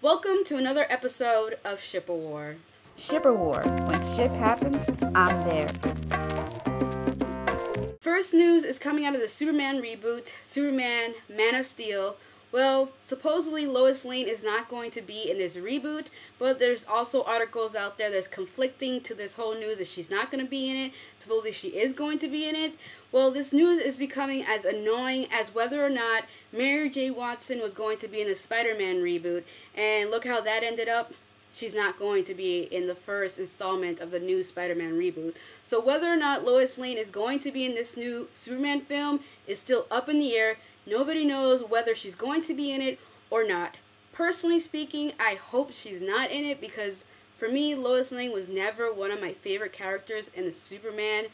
Welcome to another episode of Ship a War. Ship a War. When ship happens, I'm there. First news is coming out of the Superman reboot, Superman Man of Steel. Well, supposedly Lois Lane is not going to be in this reboot, but there's also articles out there that's conflicting to this whole news that she's not going to be in it. Supposedly she is going to be in it. Well, this news is becoming as annoying as whether or not Mary J. Watson was going to be in the Spider-Man reboot. And look how that ended up. She's not going to be in the first installment of the new Spider-Man reboot. So whether or not Lois Lane is going to be in this new Superman film is still up in the air. Nobody knows whether she's going to be in it or not. Personally speaking, I hope she's not in it because for me, Lois Lane was never one of my favorite characters in the Superman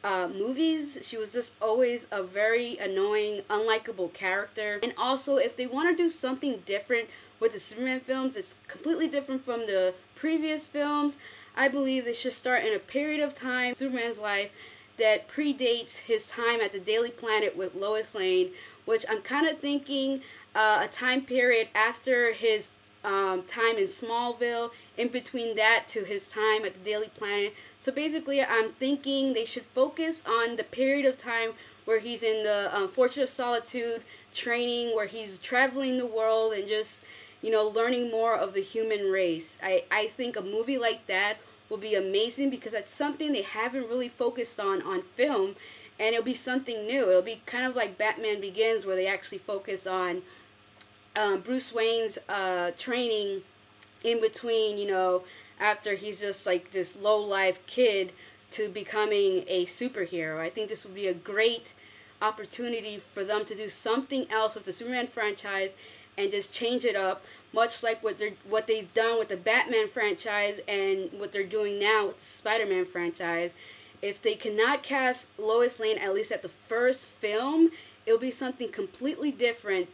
movies. She was just always a very annoying, unlikable character. And also, if they want to do something different with the Superman films, it's completely different from the previous films. I believe they should start in a period of time, Superman's life, that predates his time at the Daily Planet with Lois Lane, which I'm kind of thinking a time period after his time in Smallville, in between that to his time at the Daily Planet. So basically, I'm thinking they should focus on the period of time where he's in the Fortress of Solitude training, where he's traveling the world and just, you know, learning more of the human race. I think a movie like that will be amazing because that's something they haven't really focused on film, and it'll be something new. It'll be kind of like Batman Begins, where they actually focus on Bruce Wayne's training in between, you know, after he's just like this low-life kid to becoming a superhero. I think this would be a great opportunity for them to do something else with the Superman franchise and just change it up, much like what they've done with the Batman franchise and what they're doing now with the Spider-Man franchise. If they cannot cast Lois Lane, at least at the first film, it'll be something completely different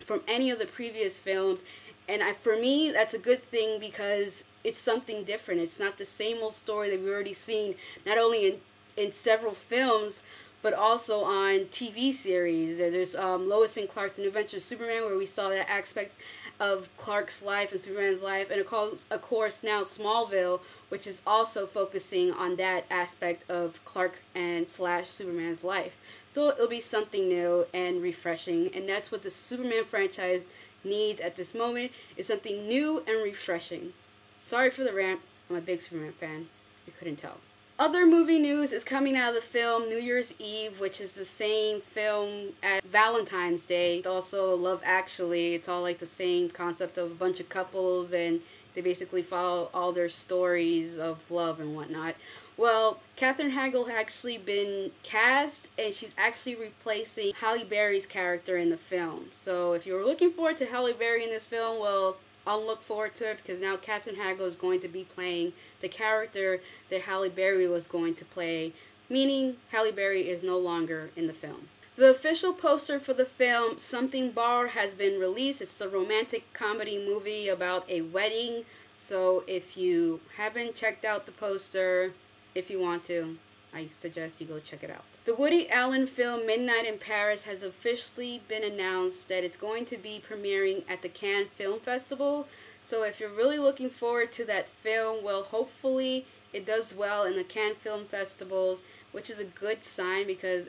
from any of the previous films. And for me, that's a good thing because it's something different. It's not the same old story that we've already seen, not only in several films, but also on TV series. There's Lois and Clark, The New Adventures of Superman, where we saw that aspect of Clark's life and Superman's life. And of course now Smallville, which is also focusing on that aspect of Clark and / Superman's life. So it'll be something new and refreshing. And that's what the Superman franchise needs at this moment, is something new and refreshing. Sorry for the rant. I'm a big Superman fan, if you couldn't tell. Other movie news is coming out of the film New Year's Eve, which is the same film as Valentine's Day. It's also Love Actually. It's all like the same concept of a bunch of couples and they basically follow all their stories of love and whatnot. Well, Katherine Hagel has actually been cast and she's actually replacing Halle Berry's character in the film. So if you're looking forward to Halle Berry in this film, well, I'll look forward to it because now Katherine Hagel is going to be playing the character that Halle Berry was going to play, meaning Halle Berry is no longer in the film. The official poster for the film, Something Bar, has been released. It's a romantic comedy movie about a wedding. So if you haven't checked out the poster, if you want to, I suggest you go check it out. The Woody Allen film Midnight in Paris has officially been announced that it's going to be premiering at the Cannes Film Festival. So if you're really looking forward to that film, well, hopefully it does well in the Cannes Film Festivals, which is a good sign because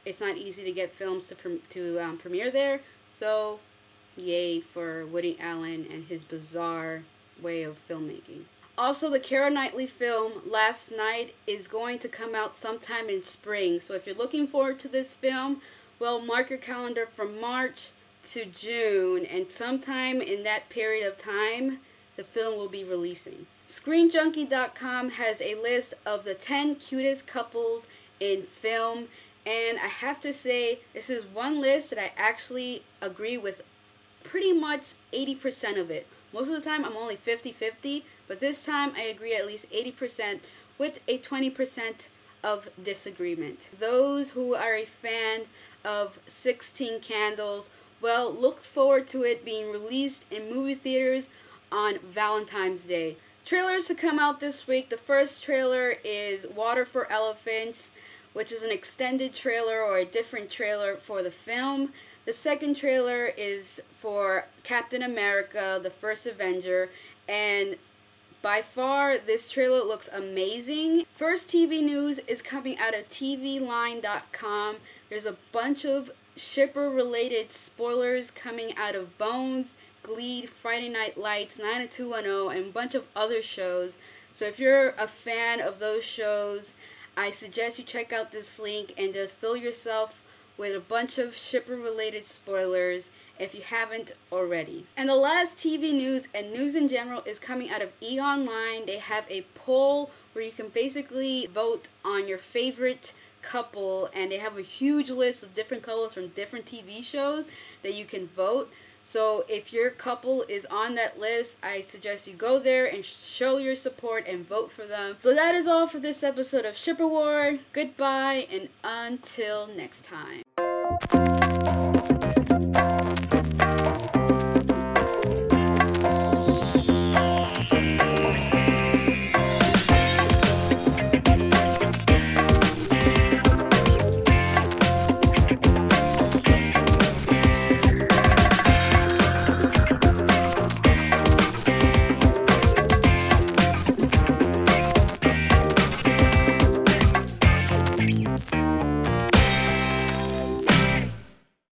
it's not easy to get films to premiere there. So yay for Woody Allen and his bizarre way of filmmaking. Also, the Keira Knightley film, Last Night, is going to come out sometime in spring. So if you're looking forward to this film, well, mark your calendar from March to June. And sometime in that period of time, the film will be releasing. ScreenJunkie.com has a list of the 10 cutest couples in film. And I have to say, this is one list that I actually agree with pretty much 80% of it. Most of the time, I'm only 50-50, but this time I agree at least 80% with a 20% of disagreement. Those who are a fan of 16 Candles, well, look forward to it being released in movie theaters on Valentine's Day. Trailers to come out this week. The first trailer is Water for Elephants, which is an extended trailer or a different trailer for the film. The second trailer is for Captain America, the First Avenger, and by far this trailer looks amazing. First TV news is coming out of tvline.com. There's a bunch of shipper related spoilers coming out of Bones, Glee, Friday Night Lights, 90210, and a bunch of other shows. So if you're a fan of those shows, I suggest you check out this link and just fill yourself with a bunch of shipper related spoilers if you haven't already. And the last TV news and news in general is coming out of E-Online. They have a poll where you can basically vote on your favorite couple, and they have a huge list of different couples from different TV shows that you can vote. So if your couple is on that list, I suggest you go there and show your support and vote for them. So that is all for this episode of Shipper War. Goodbye and until next time.